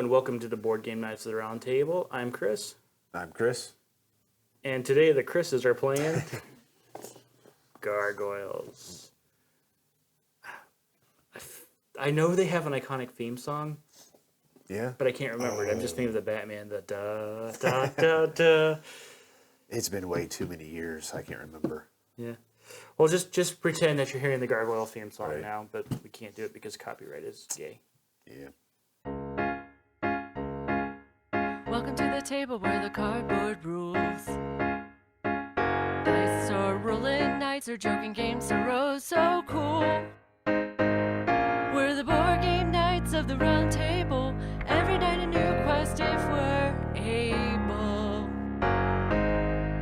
and welcome to the Board Game Nights of the Round Table. I'm Chris. I'm Chris. And today the Chris's are playing Gargoyles. I know they have an iconic theme song. Yeah? But I can't remember it. I'm just thinking of the Batman, the da-da-da-da. It's been way too many years. I can't remember. Yeah. Well, just pretend that you're hearing the Gargoyle theme song Right. now, but we can't do it because copyright is gay. Yeah. Welcome to the table where the cardboard rules. Dice are rolling, nights are joking, games are oh so cool. We're the board game nights of the round table. Every night a new quest if we're able.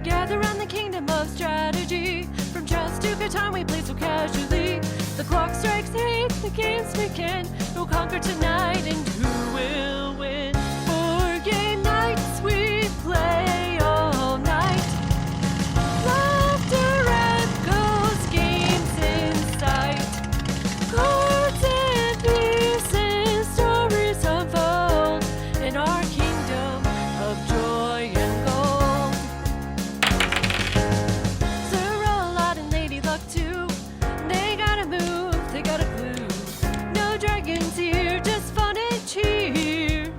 Gather round the kingdom of strategy. From chess to Catan we play so casually. The clock strikes 8, the games begin. Who'll conquer tonight and who will win? Board game nights we play all night. Laughter echoes, games in sight. Cards and pieces, stories unfold in our kingdom of joy and gold. Sir Roll-Out and Lady Luck too. They gotta move, they got a clue. No dragons here, just fun and cheer.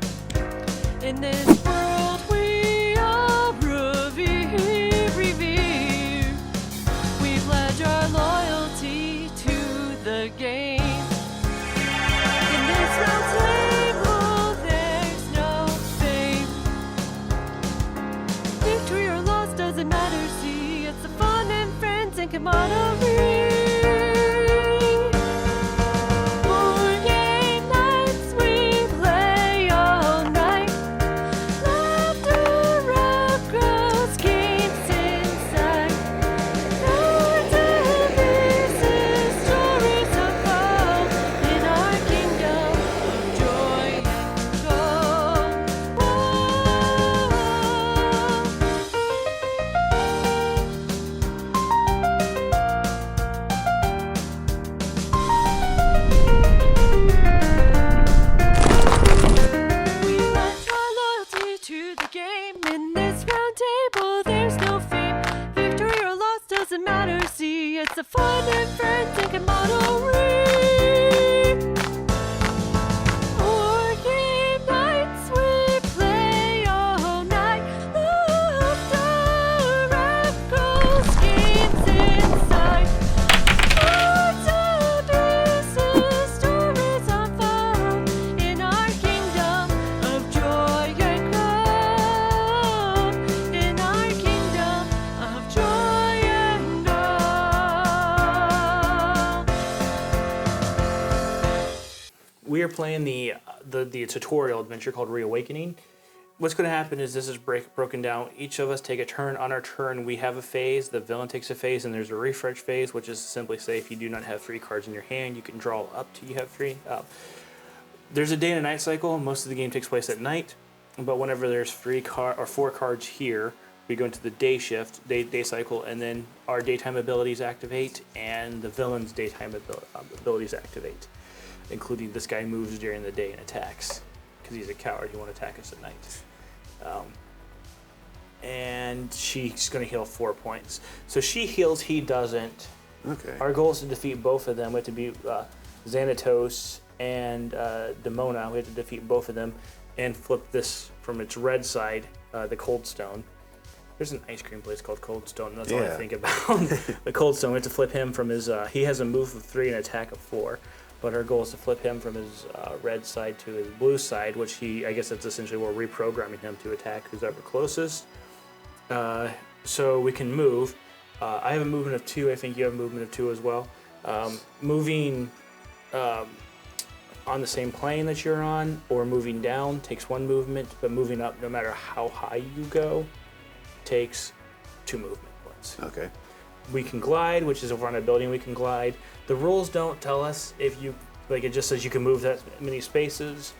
In this world we all revere. We pledge our loyalty to the game. In this round table, there's no fame. Victory or loss doesn't matter, see, it's the fun and friends and camaraderie. Board game nights we play all night. Laughter outgrows, games inside. Cards and pieces, stories unfold in our kingdom of joy and gold. We pledge our loyalty to the game. In this round table, there's no fame. Victory or loss doesn't matter. See, it's the fun and friends and camaraderie. Board game nights we play all night. Laughter echoes, games inside. Cards and pieces, stories unfold in our kingdom of joy and gold. In our kingdom of joy and gold. We are playing the tutorial adventure called Reawakening. What's going to happen is this is broken down. Each of us take a turn. On our turn, we have a phase. The villain takes a phase, and there's a refresh phase, which is simply say if you do not have 3 cards in your hand, you can draw up till you have 3. There's a day and a night cycle. Most of the game takes place at night, but whenever there's 4 cards here, we go into the day shift, day cycle, and then our daytime abilities activate, and the villain's daytime abilities activate, including this guy moves during the day and attacks because he's a coward. He won't attack us at night. And she's going to heal 4 points. So she heals, he doesn't. Okay. Our goal is to defeat both of them. We have to beat Xanatos and Demona. We have to defeat both of them and flip this from its red side, the Cold Stone. There's an ice cream place called Cold Stone. That's all I Yeah. think about. The Cold Stone. We have to flip him from his... he has a move of 3 and an attack of 4. But our goal is to flip him from his red side to his blue side, which I guess that's essentially we're reprogramming him to attack who's ever closest. So we can move. I have a movement of 2. I think you have a movement of 2 as well. Moving on the same plane that you're on or moving down takes 1 movement, but moving up, no matter how high you go, takes 2 movement points. Okay. We can glide, which is over on a building we can glide. The rules don't tell us if you, like it just says you can move that many spaces.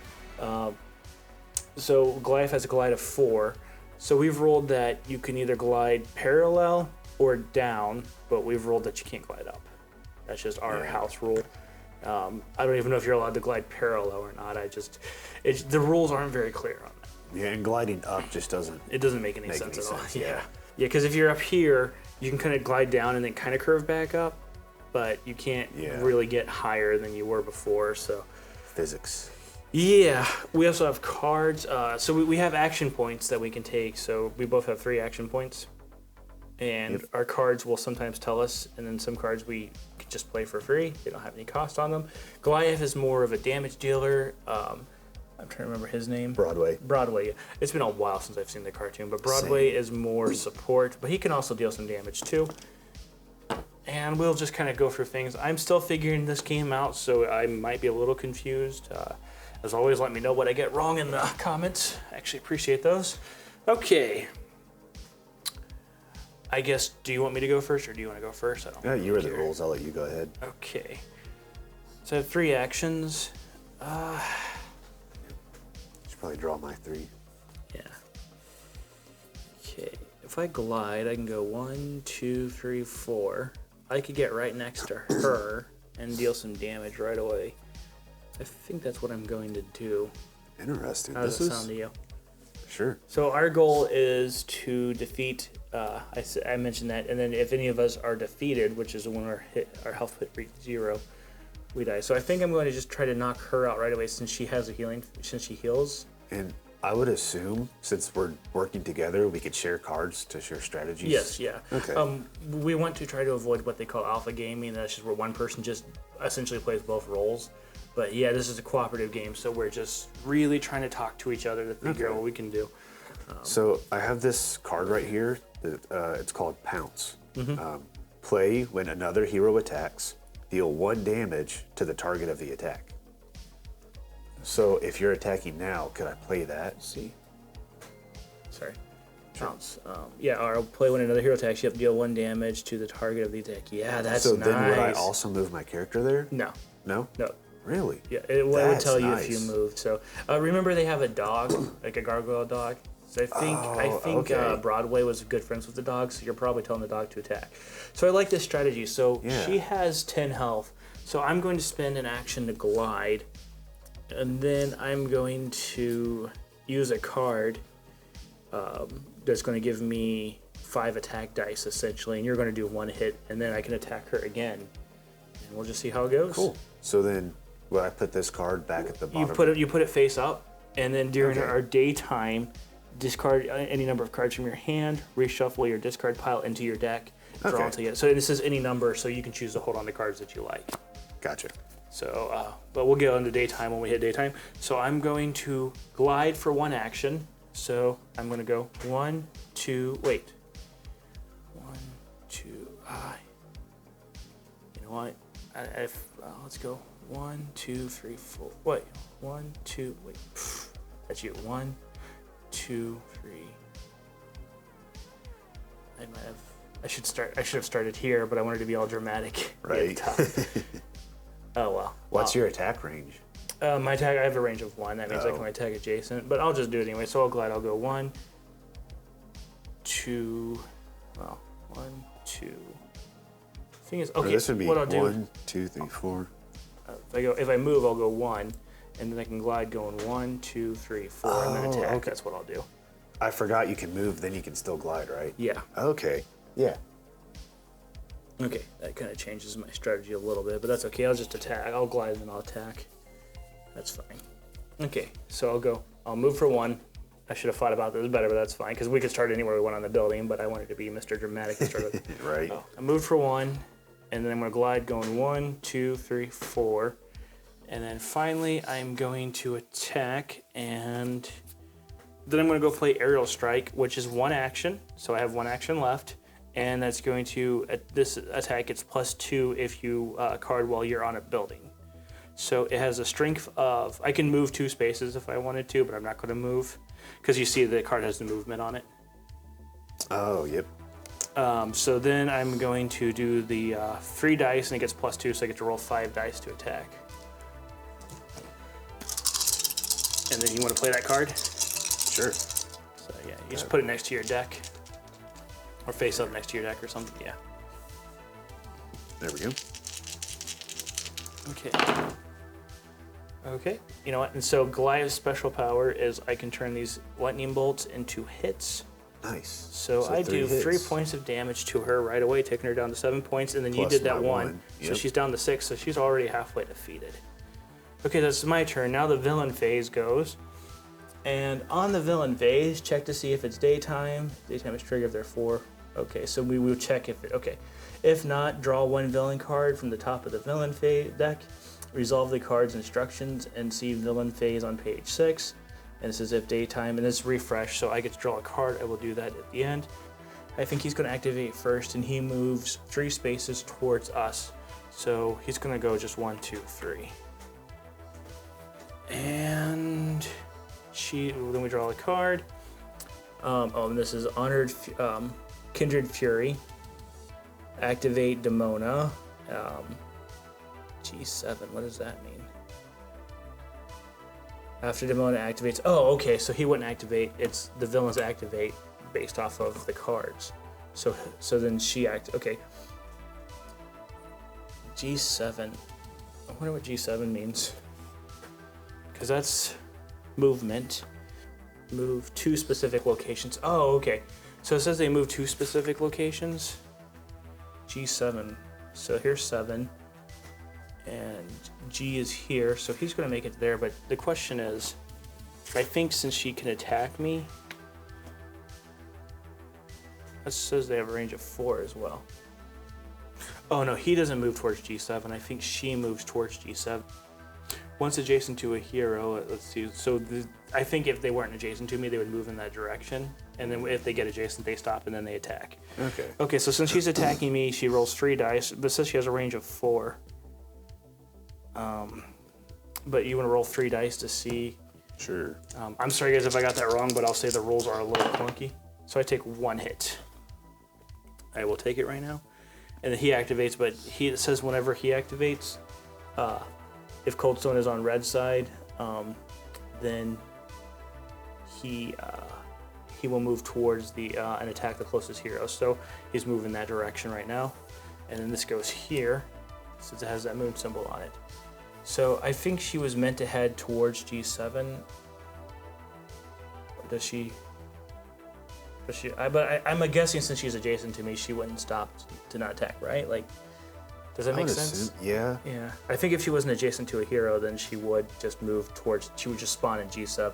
So Goliath has a glide of 4. So we've rolled that you can either glide parallel or down, but we've rolled that you can't glide up. That's just our house rule. I don't even know if you're allowed to glide parallel or not. The rules aren't very clear on that. Yeah, and gliding up just doesn't. It doesn't make any Make sense any at all. sense, Yeah, yeah. yeah. Because if you're up here, you can kind of glide down and then kind of curve back up, but you can't really get higher than you were before. So, Physics. yeah. We also have cards. So we have action points that we can take. So we both have 3 action points, and our cards will sometimes tell us, and then some cards we can just play for free. They don't have any cost on them. Goliath is more of a damage dealer. I'm trying to remember his name. Broadway. Broadway. It's been a while since I've seen the cartoon, but Broadway is more support, but he can also deal some damage too. And we'll just kind of go through things. I'm still figuring this game out, so I might be a little confused. As always, let me know what I get wrong in the comments. I actually appreciate those. Okay. I guess, do you want me to go first, or do you want to go first? I don't Yeah, you were the care. rules. I'll let you go ahead. Okay. So I have 3 actions. Should probably draw my 3. Yeah. Okay. If I glide, I can go 1, 2, 3, 4. I could get right next to her and deal some damage right away. I think that's what I'm going to do. Interesting. How does it sound to you? Sure. So our goal is to defeat. I mentioned that, and then if any of us are defeated, which is when our health hit reach 0, we die. So I think I'm going to just try to knock her out right away since she has a healing. Since she heals. And I would assume, since we're working together, we could share cards to share strategies. Yes, yeah. Okay. We want to try to avoid what they call alpha gaming. That's just where one person just essentially plays both roles. But yeah, this is a cooperative game, so we're just really trying to talk to each other to figure out what we can do. So I have this card right here. That, it's called Pounce. Play when another hero attacks. Deal 1 damage to the target of the attack. So if you're attacking now, could I play that? Let's see. Sorry. Pounce. Yeah, I'll play when another hero attacks. You have to deal 1 damage to the target of the attack. Yeah, that's So nice. then would I also move my character there? No. No? No. Really? Yeah, it would That's tell you nice. if you moved. So remember they have a dog, like a gargoyle dog. So I think okay. Broadway was good friends with the dog, so you're probably telling the dog to attack. So I like this strategy. So she has 10 health. So I'm going to spend an action to glide, and then I'm going to use a card that's going to give me 5 attack dice essentially, and you're going to do 1 hit, and then I can attack her again, and we'll just see how it goes. Cool. So then, will I put this card back at the bottom? You put it face up, and then during our daytime, discard any number of cards from your hand, reshuffle your discard pile into your deck, draw until you. So this is any number, so you can choose to hold on to cards that you like. Gotcha. So, but we'll get into daytime when we hit daytime. So I'm going to glide for 1 action. So I'm going to go 1, 2. Wait. 1, 2. You know what? Let's go 1, 2, 3, 4. Wait. 1, 2. Wait. That's you. 1, 2, 3. I should have started here, but I wanted to be all dramatic. Right. Oh well. What's your attack range? My attack, I have a range of 1. That means I can attack adjacent, but I'll just do it anyway. So I'll glide. I'll go 1, 2. Well, 1, 2. Thing is, okay. This would be what I'll 1, 2, 3, 4. If I move, I'll go 1, and then I can glide going 1, 2, 3, 4, and then attack. Okay. That's what I'll do. I forgot you can move, then you can still glide, right? Yeah. Okay. Yeah. Okay, that kind of changes my strategy a little bit, but that's okay. I'll just attack. I'll glide and then I'll attack. That's fine. Okay, so I'll move for 1. I should have thought about this better, but that's fine, because we could start anywhere we want on the building, but I wanted to be Mr. Dramatic and start with. Right. I moved for 1, and then I'm going to glide going 1, 2, 3, 4. And then finally, I'm going to attack, and then I'm going to go play Aerial Strike, which is 1 action. So I have 1 action left. And that's going to, this attack gets +2 if you card while you're on a building. So it has a strength of, I can move 2 spaces if I wanted to, but I'm not going to move, because you see the card has the movement on it. Oh, yep. So then I'm going to do the 3 dice, and it gets +2, so I get to roll 5 dice to attack. And then you want to play that card? Sure. So yeah, you just put it next to your deck. Or face up next to your deck or something, yeah. There we go. Okay. Okay. You know what? And so Goliath's special power is I can turn these lightning bolts into hits. Nice. So I do 3 points of damage to her right away, taking her down to 7 points, and then you Plus did that my one. one. So Yep. she's down to 6, so she's already halfway defeated. Okay, that's my turn. Now the villain phase goes. And on the villain phase, check to see if it's daytime. Daytime is triggered if there are 4. Okay, so we will check if it, okay. If not, draw 1 villain card from the top of the villain phase deck. Resolve the card's instructions and see villain phase on page 6. And this is if daytime, and it's refresh, so I get to draw a card. I will do that at the end. I think he's going to activate first, and he moves 3 spaces towards us. So he's going to go just 1, 2, 3. And then we draw a card. And this is Honored Kindred Fury. Activate Demona. G7, what does that mean? After Demona activates, oh, okay, so he wouldn't activate, it's the villains activate based off of the cards. So then she okay. G7, I wonder what G7 means. Because that's movement. Move 2 specific locations. Oh, okay. So it says they move 2 specific locations. G7, so here's 7. And G is here, so he's going to make it there. But the question is, I think since she can attack me, it says they have a range of 4 as well. Oh no, he doesn't move towards G7. I think she moves towards G7. Once adjacent to a hero, let's see. So I think if they weren't adjacent to me, they would move in that direction. And then if they get adjacent, they stop and then they attack. Okay. Okay, so since she's attacking me, she rolls 3 dice. This says she has a range of 4. But you want to roll 3 dice to see. Sure. I'm sorry guys if I got that wrong, but I'll say the rolls are a little clunky. So I take 1 hit. I will take it right now. And then he activates, but it says whenever he activates, if Cold Stone is on red side, then he will move towards and attack the closest hero. So he's moving that direction right now. And then this goes here, since it has that moon symbol on it. So I think she was meant to head towards G7. Does she? I'm guessing since she's adjacent to me, she wouldn't stop to not attack, right? Like, does that make sense? Yeah. Yeah. I think if she wasn't adjacent to a hero, then she would just move towards. She would just spawn in G7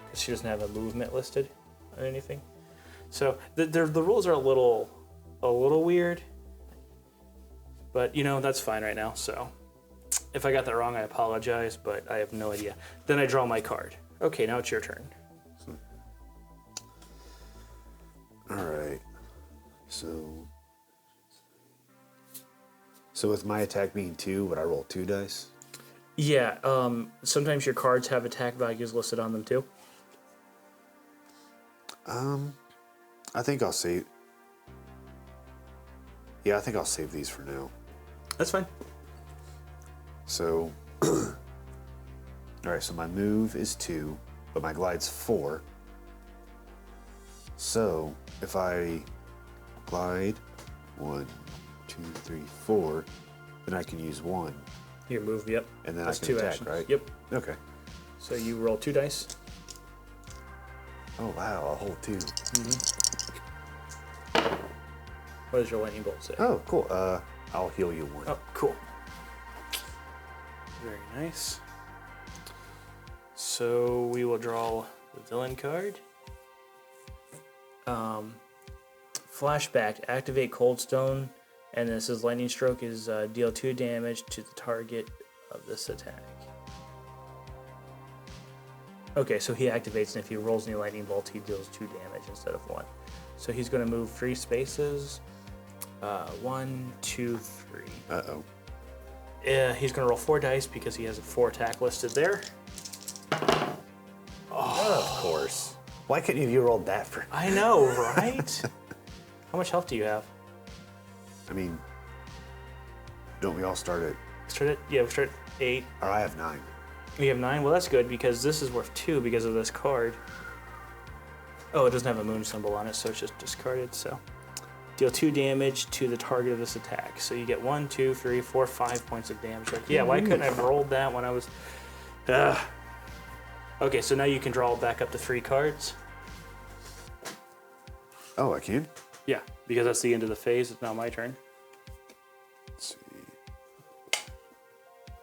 because she doesn't have a movement listed or anything. So the rules are a little weird, but you know that's fine right now. So if I got that wrong, I apologize, but I have no idea. Then I draw my card. Okay, now it's your turn. All right. So with my attack being 2, would I roll 2 dice? Yeah. Sometimes your cards have attack values listed on them too. I think I'll save. Yeah, I think I'll save these for now. That's fine. So, all right. So my move is 2, but my glide's 4. So if I glide 1, 2, 3, 4, then I can use 1. Your move, yep. And then That's I can 2 attack, actions. right? Yep. Okay. So you roll 2 dice. Oh wow, I'll hold 2. What does your lightning bolt say? Oh, cool. I'll heal you 1. Oh, cool. Very nice. So we will draw the villain card. Flashback, activate Cold Stone, and this is lightning stroke is deal 2 damage to the target of this attack. Okay, so he activates, and if he rolls any lightning bolt, he deals 2 damage instead of 1. So he's going to move 3 spaces. 1, 2, 3. Uh-oh. He's going to roll 4 dice because he has a 4 attack listed there. Of course. Why couldn't you have rolled that for? I know, right? How much health do you have? I mean, don't we all start at? We start at 8. Or I have 9. We have 9. Well, that's good because this is worth 2 because of this card. Oh, it doesn't have a moon symbol on it, so it's just discarded. So Deal 2 damage to the target of this attack. So you get 1, 2, 3, 4, 5 points of damage. Like, yeah, why couldn't I have rolled that when I was... Okay, so now you can draw back up to 3 cards. Oh, I can? Yeah, because that's the end of the phase. It's now my turn. Let's see.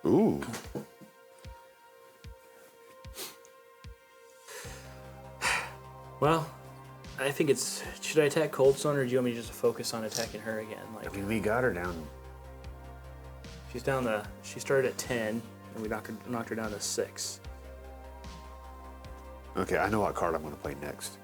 Ooh. Well, I think it's... Should I attack Coldstone, or do you want me just to focus on attacking her again? Like, I mean, we got her down. she's down to... She started at 10, and we knocked her down to 6. Okay, I know what card I'm going to play next.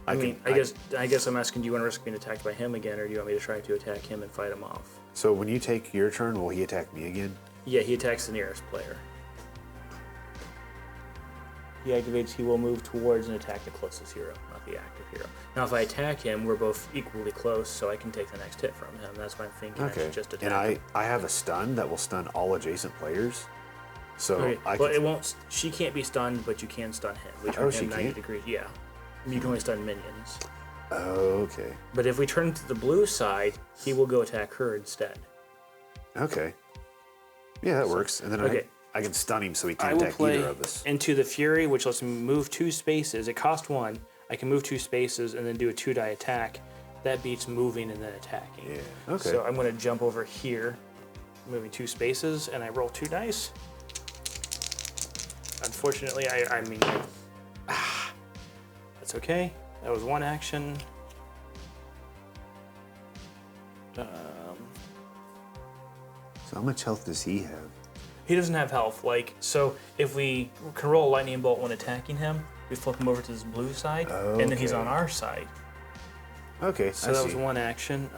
I guess I'm asking, do you want to risk being attacked by him again, or do you want me to try to attack him and fight him off? So when you take your turn, will he attack me again? Yeah, he attacks the nearest player. He activates, he will move towards and attack the closest hero, not the active hero. Now, if I attack him, we're both equally close, so I can take the next hit from him. That's why I'm thinking I Okay. should just attack And him. I have a stun that will stun all adjacent players. So Okay, I but can... it won't. She can't be stunned, but you can stun him. We turn Oh, him she 90 can't? degrees. Yeah, you can only stun minions. Okay. But if we turn to the blue side, he will go attack her instead. Okay. Yeah, that works. And then okay. I can stun him so he I can't will attack play either of us. into the Fury, which lets me move 2 spaces. It costs 1. I can move 2 spaces and then do a 2-die attack. That beats moving and then attacking. Yeah. Okay. So I'm going to jump over here, moving 2 spaces, and I roll 2 dice. Unfortunately, that's okay. That was 1 action. So how much health does he have? He doesn't have health. Like, so if we can roll a lightning bolt when attacking him, we flip him over to this blue side, and then he's Okay. on our side. Okay, So that was 1 action.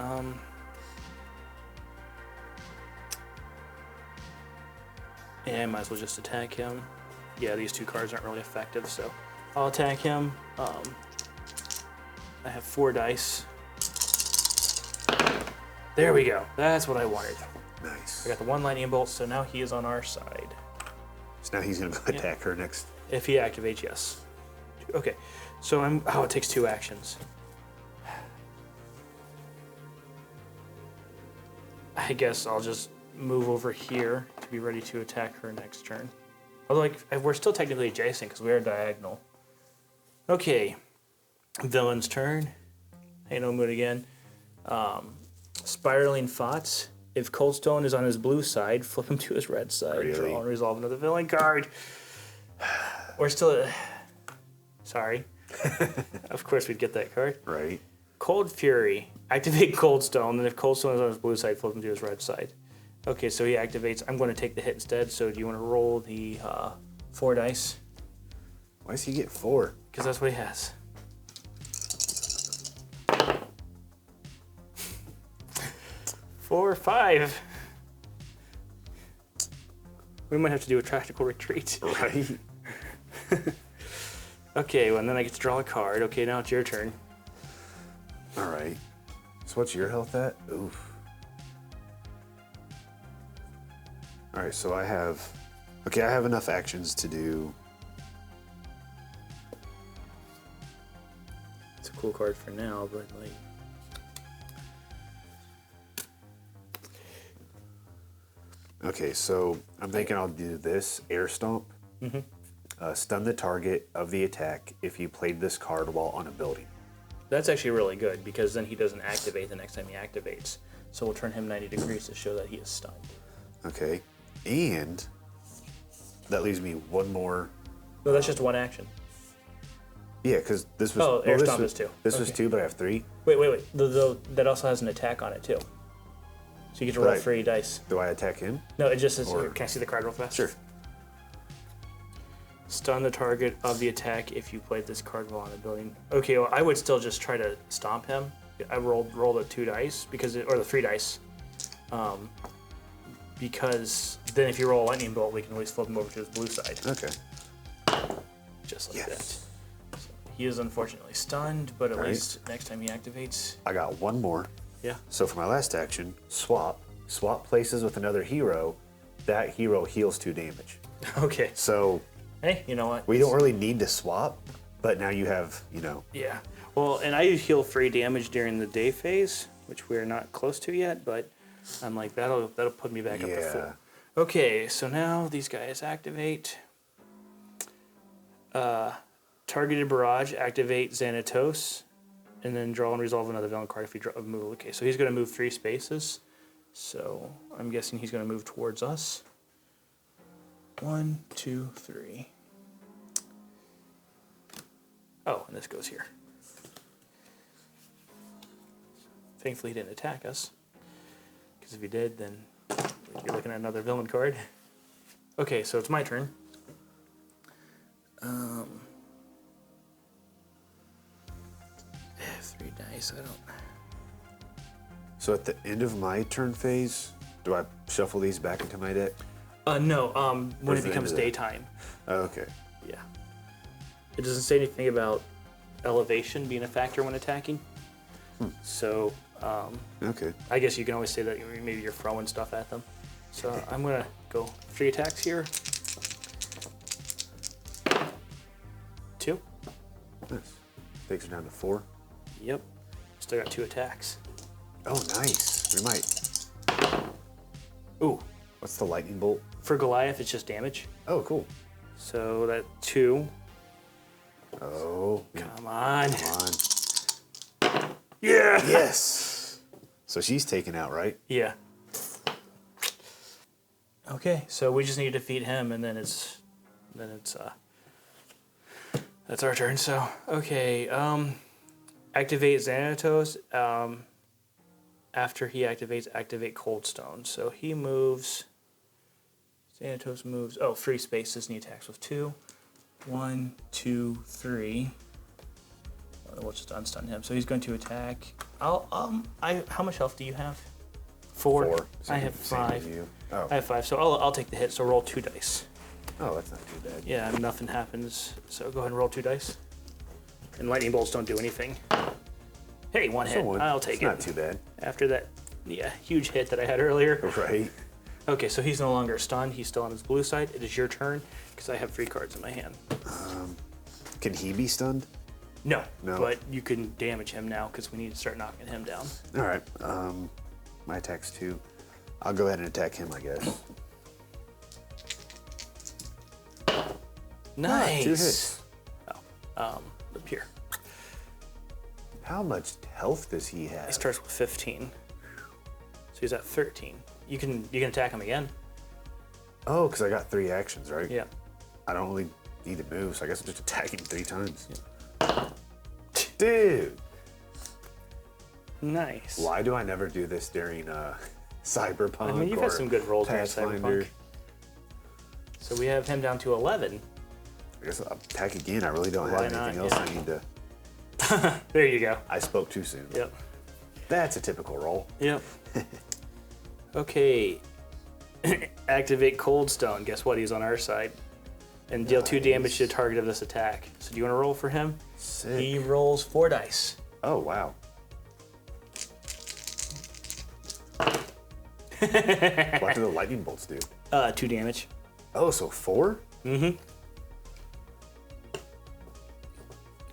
Yeah, I might as well just attack him. Yeah, these 2 cards aren't really effective, so I'll attack him. I have 4 dice. There we go. That's what I wanted. Nice. I got the 1 lightning bolt, so now he is on our side. So now he's gonna go attack her next. If he activates, yes. Okay, so it takes 2 actions. I guess I'll just move over here to be ready to attack her next turn. Although, we're still technically adjacent because we are diagonal. Okay, villain's turn. Hey, no mood again. Spiraling Thoughts. If Coldstone is on his blue side, flip him to his red side. Really? Draw and resolve another villain card. We're still... Sorry. Of course we'd get that card. Right. Cold Fury. Activate Coldstone, and if Coldstone is on his blue side, flip him to his red side. Okay, so he activates. I'm going to take the hit instead, so do you want to roll the 4 dice? Why does he get 4? Because that's what he has. Four, 5. We might have to do a tactical retreat. Right. Okay, well, and then I get to draw a card. Okay, now it's your turn. All right. So what's your health at? Oof. All right, so I have enough actions to do. It's a cool card for now, but like... Okay, so I'm thinking I'll do this, Air Stomp. Stun the target of the attack if you played this card while on a building. That's actually really good, because then he doesn't activate the next time he activates. So we'll turn him 90 degrees to show that he is stunned. Okay, and that leaves me one more. No, that's just 1 action. Yeah, because this was. Oh, Air this Stomp was- is 2. This was Okay. 2, but I have 3. Wait. That also has an attack on it, too. So you get to roll Right. 3 dice. Do I attack him? No, it just says... Or- Can I see the card real fast? Sure. Stun the target of the attack if you played this card while on a building. Okay, well, I would still just try to stomp him. I rolled the 2 dice, or the 3 dice. Because then if you roll a lightning bolt, we can always flip him over to his blue side. Okay. Just like Yes. that. So he is unfortunately stunned, but at Right. least next time he activates... I got one more. Yeah. So for my last action, swap. Swap places with another hero. That hero heals 2 damage. Okay. So Hey, you know what? we don't really need to swap, But now you have, Yeah. Well, and I heal free damage during the day phase, which we're not close to yet, but I'm like, that'll put me back up to full. Yeah. Okay, so now these guys activate. Targeted barrage, activate Xanatos, and then draw and resolve another villain card if you move. Okay, so he's going to move 3 spaces. So I'm guessing he's going to move towards us. 1, 2, 3. Oh, and this goes here. Thankfully, he didn't attack us. Because if he did, then you're looking at another villain card. Okay, so it's my turn. 3 dice, I don't... So at the end of my turn phase, do I shuffle these back into my deck? No, when Where's it the becomes end of that? daytime. Oh, okay. Yeah. It doesn't say anything about elevation being a factor when attacking. So, Okay. I guess you can always say that maybe you're throwing stuff at them. So I'm going to go 3 attacks here. 2. Nice. Takes it down to 4. Yep. Still got 2 attacks. Oh, nice. We might. Ooh. What's the lightning bolt? For Goliath, it's just damage. Oh, cool. So that 2. Oh, Come on. come on. Yeah. Yes. So she's taken out, right? Yeah. Okay, so we just need to defeat him, and then it's that's our turn. So okay, activate Xanatos. After he activates, activate Coldstone. So he moves. Xanatos moves. Oh, 3 spaces, and he attacks with 2. 1, 2, 3. Well, we'll just unstun him. So he's going to attack. How much health do you have? 4. I Same- have same 5. as you. Oh. I have 5, so I'll take the hit. So roll 2 dice. Oh, that's not too bad. Yeah, nothing happens. So go ahead and roll 2 dice. And lightning bolts don't do anything. Hey, 1 hit. Someone. I'll take It's it. not too bad. After that, huge hit that I had earlier. Right. Okay, so he's no longer stunned. He's still on his blue side. It is your turn because I have 3 cards in my hand. Can he be stunned? No, No. but you can damage him now because we need to start knocking him down. All right. My attack's 2. I'll go ahead and attack him, I guess. Nice. 2 hits. Up here. How much health does he have? He starts with 15. So he's at 13. You can attack him again. Oh, because I got 3 actions, right? Yeah. I don't really need to move, so I guess I'll just attack him 3 times. Dude! Nice. Why do I never do this during Cyberpunk? I mean, you've or had some good rolls during Pathfinder? Cyberpunk. So we have him down to 11. I guess I'll attack again. I really don't Why have not? anything else Yeah. I need to. There you go. I spoke too soon. Yep. That's a typical roll. Yep. Okay. Activate Coldstone. Guess what? He's on our side. And deal 2 damage to the target of this attack. So do you want to roll for him? Sick. He rolls 4 dice. Oh, wow. What do the lightning bolts do? 2 damage. Oh, so 4?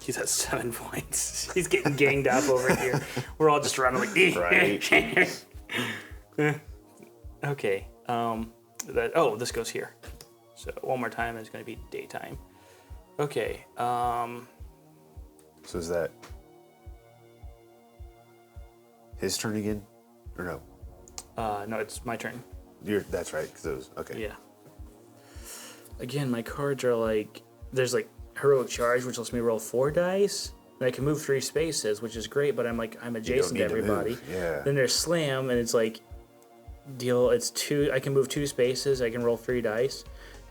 He's at 7 points. He's getting ganged up over here. We're all just running like, Right. Okay. This goes here. So one more time, and it's going to be daytime. Okay. So is that his turn again? Or no? No, it's my turn. That's right, because it was, okay. Yeah. Again, my cards are like, there's like heroic charge, which lets me roll 4 dice. And I can move 3 spaces, which is great, but I'm adjacent to need to everybody. move, yeah. Then there's slam, and it's like, it's 2, I can move 2 spaces, I can roll 3 dice,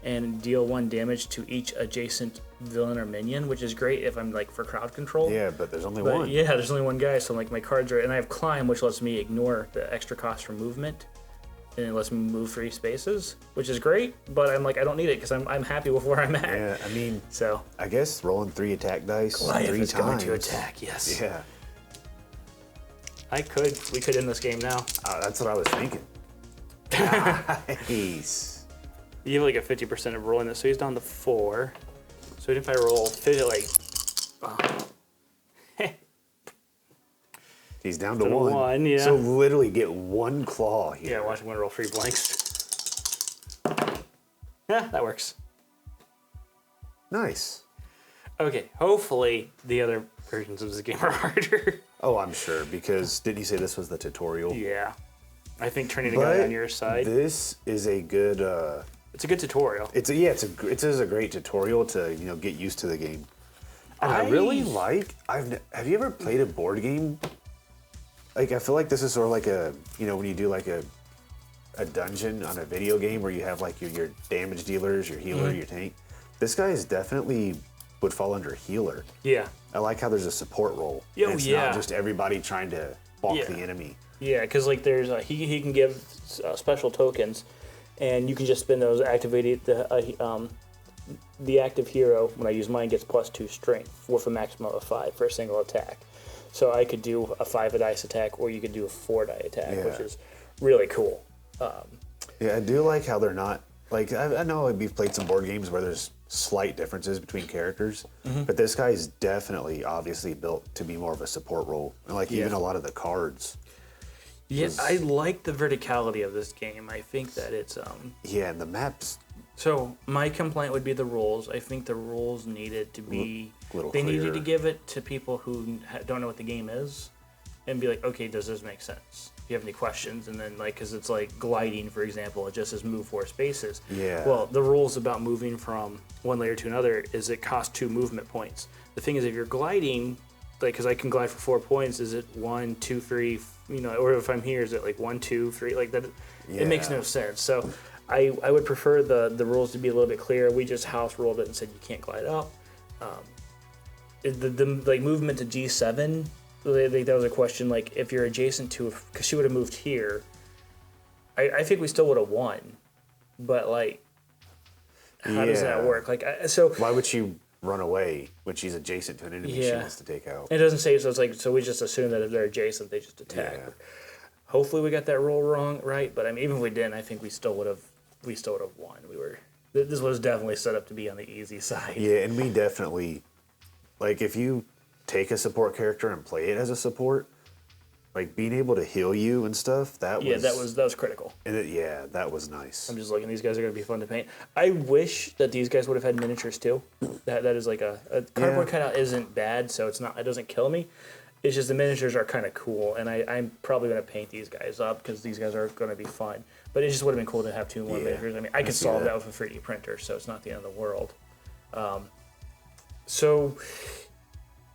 and deal 1 damage to each adjacent villain or minion, which is great if I'm like for crowd control. Yeah, but there's only But one. yeah, there's only 1 guy, so like my cards are, and I have climb, which lets me ignore the extra cost for movement, and it lets me move 3 spaces, which is great. But I'm like, I don't need it because I'm happy with where I'm at. Yeah, I mean, So I guess rolling 3 attack dice Goliath 3 is times. going to attack. Yes. Yeah, We could end this game now. that's what I was thinking. Nice. You have like a 50% of rolling this, so he's down to 4. So if I roll He's down to To one. one, yeah. So literally get one claw here. Yeah, watch him roll 3 blanks. Yeah, that works. Nice. Okay, hopefully the other versions of this game are harder. Oh, I'm sure, because didn't you say this was the tutorial? Yeah. I think turning the guy on your side. This is a good. It's a good tutorial. It is a great tutorial to get used to the game. And I really like. Have you ever played a board game? Like, I feel like this is sort of like when you do like a dungeon on a video game where you have like your damage dealers, your healer, your tank. This guy is definitely would fall under healer. Yeah. I like how there's a support role. Oh, and it's yeah. not just everybody trying to balk Yeah. the enemy. Yeah, because like there's he can give special tokens, and you can just spend those. Activate the active hero when I use mine gets +2 strength with a maximum of 5 for a single attack. So I could do a 5-dice attack, or you could do a 4-die attack, Yeah. which is really cool. Yeah, I do like how they're not like I know we've played some board games where there's slight differences between characters, but this guy is definitely obviously built to be more of a support role, and like even a lot of the cards. Yeah, I like the verticality of this game. I think that it's Yeah, and the maps. So my complaint would be the rules. I think the rules needed to be. Little They needed clearer. to give it to people who don't know what the game is, and be like, okay, does this make sense? Do you have any questions? And then because it's like gliding, for example, it just says move 4 spaces. Yeah. Well, the rules about moving from one layer to another is it costs 2 movement points. The thing is, if you're gliding, like, because I can glide for 4 points, is it 1, 2, 3? Or if I'm here, is it like 1, 2, 3? Like that, it makes Yeah. no sense. So I would prefer the rules to be a little bit clearer. We just house ruled it and said you can't glide up. The like movement to G7, that was a question. Like if you're adjacent to, because she would have moved here, I think we still would have won. But like, how does that Yeah. work? Like, so Why would she run away when she's adjacent to an enemy she Yeah. wants to take out? it doesn't say. So it's like, so we just assume that if they're adjacent, they just attack. Yeah. Hopefully we got that rule right. But I mean, even if we didn't, I think we still would have won. This was definitely set up to be on the easy side. Yeah, and we definitely like if you take a support character and play it as a support, like being able to heal you and stuff. That was critical. And that was nice. I'm just looking. These guys are going to be fun to paint. I wish that these guys would have had miniatures too. That is like a cardboard cutout isn't bad, so it doesn't kill me. It's just the miniatures are kind of cool, and I'm probably going to paint these guys up because these guys are going to be fun. But it just would have been cool to have 2 more miniatures. I mean, I could see solve that. that with a 3D printer, so it's not the end of the world. So,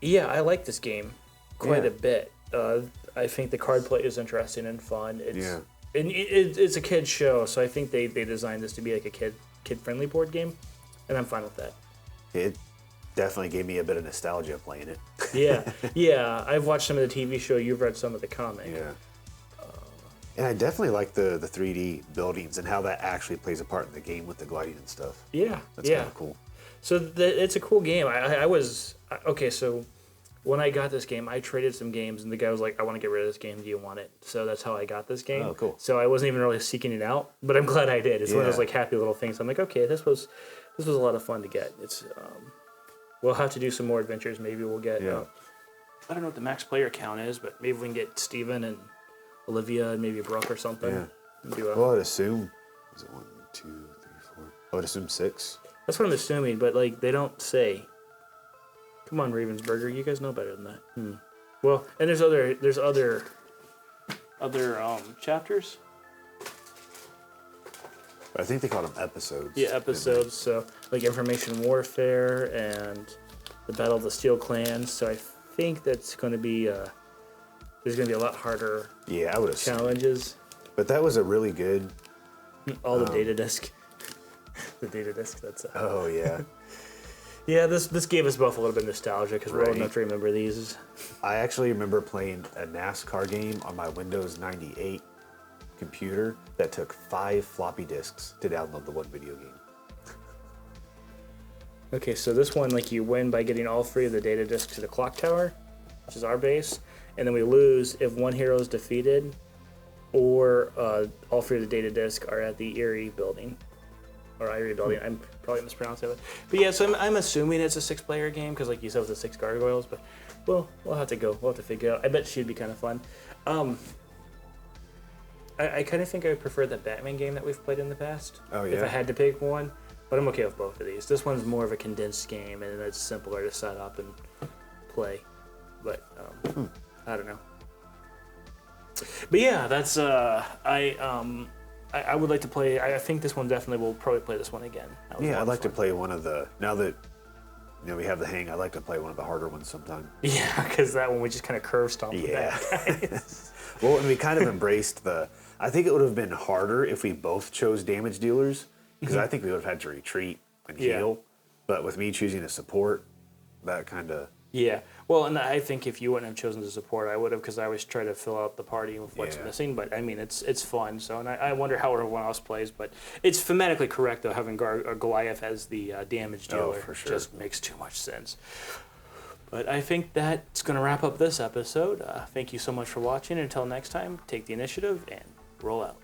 yeah, I like this game quite Yeah. a bit. I think the card play is interesting and fun. Yeah. And it's a kid's show, so I think they designed this to be like a kid-friendly board game, and I'm fine with that. It definitely gave me a bit of nostalgia playing it. Yeah. I've watched some of the TV show. You've read some of the comic. Yeah. And I definitely like the 3D buildings and how that actually plays a part in the game with the gliding and stuff. Yeah. That's kind of cool. So it's a cool game. I was okay. So when I got this game, I traded some games, and the guy was like, "I want to get rid of this game. Do you want it?" So that's how I got this game. Oh, cool. So I wasn't even really seeking it out, but I'm glad I did. It's one of those Yeah. like happy little things. I'm like, okay, this was a lot of fun to get. It's we'll have to do some more adventures. Maybe we'll get. Yeah. I don't know what the max player count is, but maybe we can get Steven and Olivia and maybe Brooke or something. Yeah. And do a, Well, I'd assume, is it 1, 2, 3, 4? I would assume 6. That's what I'm assuming, but like they don't say. Come on, Ravensburger, you guys know better than that. Well, and there's other chapters. I think they called them episodes. Yeah, episodes. So like information warfare and the Battle of the Steel Clans. So I think that's going to be there's going to be a lot harder Yeah, I would assume. challenges. But that was a really good. All the data disc. The data disc. That's Oh yeah. yeah. This gave us both a little bit of nostalgia because we're old Right. enough to remember these. I actually remember playing a NASCAR game on my Windows 98 computer that took 5 floppy disks to download the one video game. Okay, so this one, like, you win by getting all 3 of the data discs to the clock tower, which is our base, and then we lose if one hero is defeated, or all 3 of the data discs are at the Erie building, I'm probably mispronounced it. But yeah, so I'm assuming it's a 6-player game because, like you said, it was the 6 gargoyles. But we'll have to go. We'll have to figure it out. I bet she'd be kind of fun. I kind of think I prefer the Batman game that we've played in the past. Oh, yeah? If I had to pick one. But I'm okay with both of these. This one's more of a condensed game, and it's simpler to set up and play. But I don't know. But yeah, that's I would like to play. I think this one definitely will probably play this one again. Yeah, I'd like to play one of the, now that we have the hang, I'd like to play one of the harder ones sometime. Yeah, because that one we just kind of curve stomp. Yeah. Guys. Well, and we kind of embraced I think it would have been harder if we both chose damage dealers, because I think we would have had to retreat and heal. But with me choosing a support, that kind of... Yeah. Well, and I think if you wouldn't have chosen to support, I would have, because I always try to fill out the party with what's missing. But I mean, it's fun. So, and I wonder how everyone else plays. But it's thematically correct, though, having Goliath as the damage dealer. Oh, for sure. Just makes too much sense. But I think that's going to wrap up this episode. Thank you so much for watching. Until next time, take the initiative and roll out.